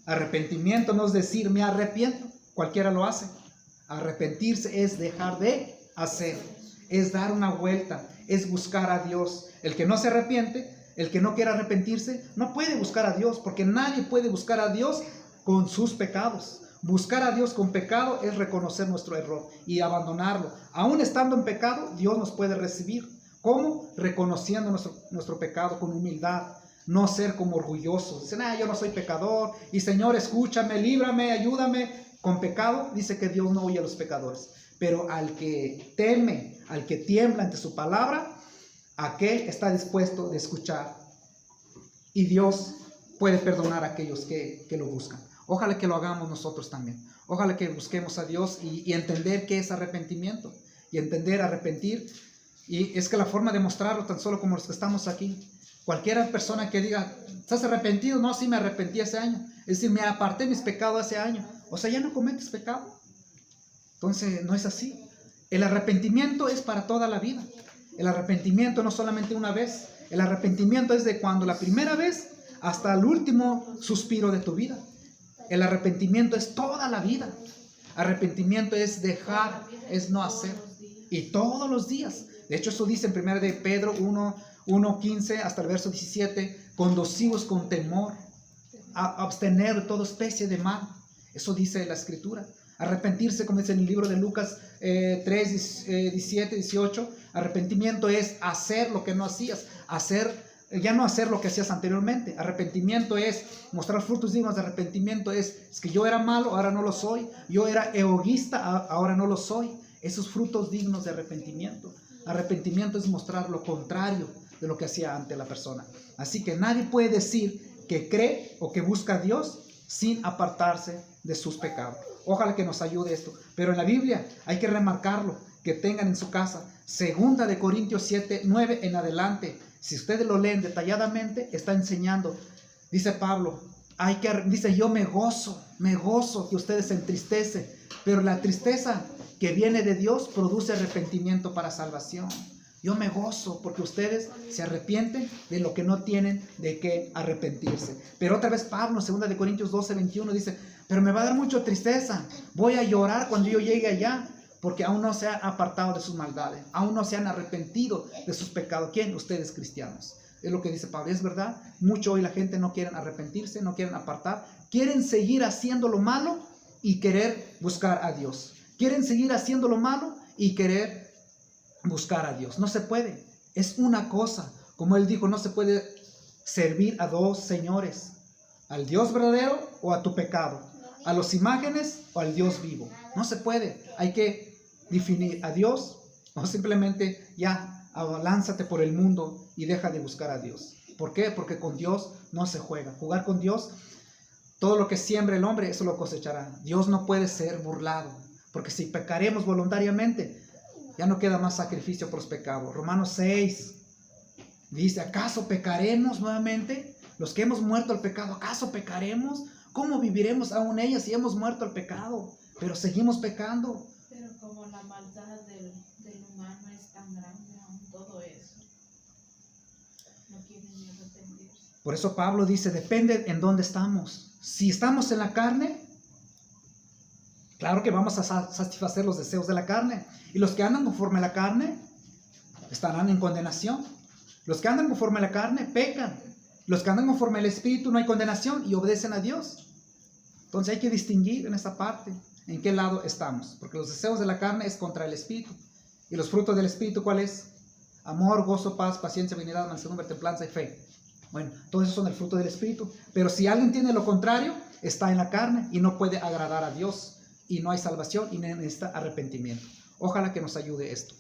Arrepentimiento no es decir me arrepiento, cualquiera lo hace. Arrepentirse es dejar de hacer, es dar una vuelta, es buscar a Dios. El que no se arrepiente, el que no quiere arrepentirse, no puede buscar a Dios, porque nadie puede buscar a Dios con sus pecados. Buscar a Dios con pecado es reconocer nuestro error y abandonarlo. Aún estando en pecado, Dios nos puede recibir. ¿Cómo? Reconociendo nuestro pecado con humildad. No ser como orgullosos. Dicen, yo no soy pecador. Y Señor, escúchame, líbrame, ayúdame. Con pecado, dice que Dios no oye a los pecadores. Pero al que teme, al que tiembla ante su palabra, aquel está dispuesto de escuchar. Y Dios puede perdonar a aquellos que lo buscan. Ojalá que lo hagamos nosotros también. Ojalá que busquemos a Dios y entender qué es arrepentimiento. Y entender, arrepentir. Y es que la forma de mostrarlo, tan solo como los que estamos aquí. Cualquier persona que diga, ¿estás arrepentido? No, sí me arrepentí ese año. Es decir, me aparté de mis pecados ese año. O sea, ya no cometes pecado. Entonces, no es así. El arrepentimiento es para toda la vida. El arrepentimiento no solamente una vez. El arrepentimiento es de cuando la primera vez hasta el último suspiro de tu vida. El arrepentimiento es toda la vida. Arrepentimiento es dejar, es no hacer. Y todos los días. De hecho, eso dice en 1 de Pedro 1:15 hasta el verso 17. Conducimos con temor a abstener de toda especie de mal. Eso dice la Escritura. Arrepentirse, como dice en el libro de Lucas 3, 17, 18. Arrepentimiento es hacer lo que no hacías. Ya no hacer lo que hacías anteriormente. Arrepentimiento es mostrar frutos dignos de arrepentimiento. Es que yo era malo, ahora no lo soy. Yo era egoísta, ahora no lo soy. Esos frutos dignos de arrepentimiento. Arrepentimiento es mostrar lo contrario de lo que hacía antes la persona. Así que nadie puede decir que cree o que busca a Dios sin apartarse de sus pecados. Ojalá que nos ayude esto. Pero en la Biblia hay que remarcarlo, que tengan en su casa. Segunda de Corintios 7, 9 en adelante. Si ustedes lo leen detalladamente, está enseñando. Dice Pablo, dice, yo me gozo que ustedes se entristecen, pero la tristeza que viene de Dios produce arrepentimiento para salvación. Yo me gozo porque ustedes se arrepienten de lo que no tienen de qué arrepentirse. Pero otra vez Pablo, 2 de Corintios 12, 21, dice, pero me va a dar mucha tristeza. Voy a llorar cuando yo llegue allá, porque aún no se han apartado de sus maldades, aún no se han arrepentido de sus pecados. ¿Quién? Ustedes, cristianos. Es lo que dice Pablo. Es verdad, mucho hoy la gente no quiere arrepentirse, no quieren apartar, quieren seguir haciendo lo malo y querer buscar a Dios. Quieren seguir haciendo lo malo y querer buscar a Dios. No se puede. Es una cosa. Como él dijo, no se puede servir a dos señores. Al Dios verdadero o a tu pecado. A las imágenes o al Dios vivo. No se puede. Hay que definir a Dios o simplemente ya lánzate por el mundo y deja de buscar a Dios. ¿Por qué? Porque con Dios no se juega. Jugar con Dios, todo lo que siembre el hombre, eso lo cosechará. Dios no puede ser burlado. Porque si pecaremos voluntariamente, ya no queda más sacrificio por los pecados. Romanos 6 dice, ¿acaso pecaremos nuevamente? Los que hemos muerto al pecado, ¿acaso pecaremos? ¿Cómo viviremos aún ellas si hemos muerto al pecado? Pero seguimos pecando. Pero como la maldad del humano es tan grande, aún todo eso, no quieren ni arrepentirse. Por eso Pablo dice, depende en dónde estamos. Si estamos en la carne, claro que vamos a satisfacer los deseos de la carne. Y los que andan conforme a la carne estarán en condenación. Los que andan conforme a la carne pecan. Los que andan conforme al Espíritu no hay condenación y obedecen a Dios. Entonces hay que distinguir en esta parte en qué lado estamos. Porque los deseos de la carne es contra el Espíritu. Y los frutos del Espíritu, ¿cuál es? Amor, gozo, paz, paciencia, benignidad, mansedumbre, templanza y fe. Bueno, todos esos son el fruto del Espíritu. Pero si alguien tiene lo contrario, está en la carne y no puede agradar a Dios. Y no hay salvación y necesita arrepentimiento. Ojalá que nos ayude esto.